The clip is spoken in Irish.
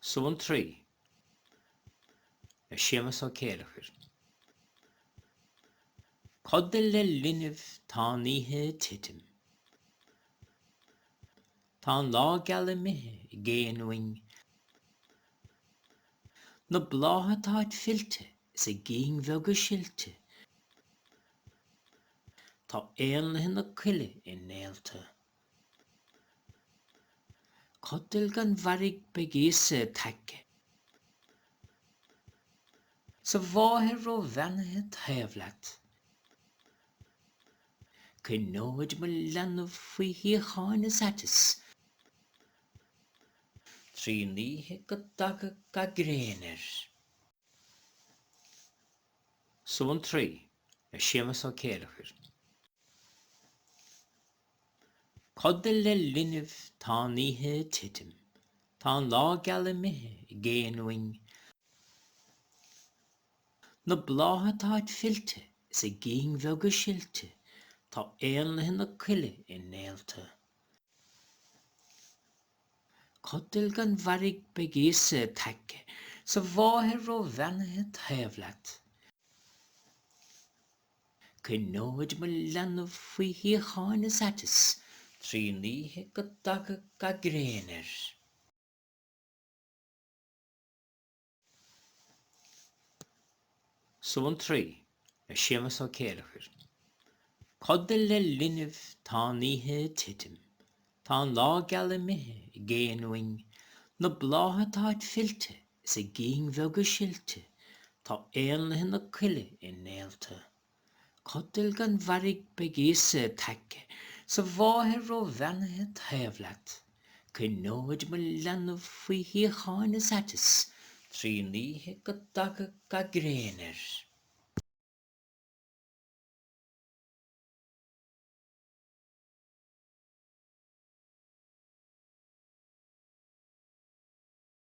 Suantraí Séamas Ó Céilleachair. Codil le linmh tá níthe titim. Tá lá geall mithe I géanúing. Na blátha táid filte sa gín bheag go silte. Tá éalnithe na cuile I néalta. Codil gan bharrig begéasa taice. Sa bháthir ó bheanathe taobhlaat. Cynóid mo leanmh faoi riachtanach atas. Trí níthe go dagad ga gréanair. Suantraí Séamas Ó Céilleachair. Codil le linmh tá níthe titim. Tá lá geall mithe géanúing. Na blátha táid filte sa gín bheag go silte. Tá éalnithe na cuile I néalta. Codil gan bharrig begéasa taice. Sa bháthir ó bheanathe taobhlaat. Cynóid mo leanmh faoi riachtanach atas. Trí níthe go dagad ga gréanair. Suantraí Séamas Ó Céilleachair. Codil le linmh tá níthe titim. Tá lá geall mithe géanúing. Na blátha táid filte sa gín bheag go silte. Tá éalnithe na cuile I néalta. Codil gan bharrig begéasa taice. Sa bháthir ó bheanathe taobhlaat. Cynóid mo leanmh faoi riachtanach atas. Trí níthe go dagad ga gréanair.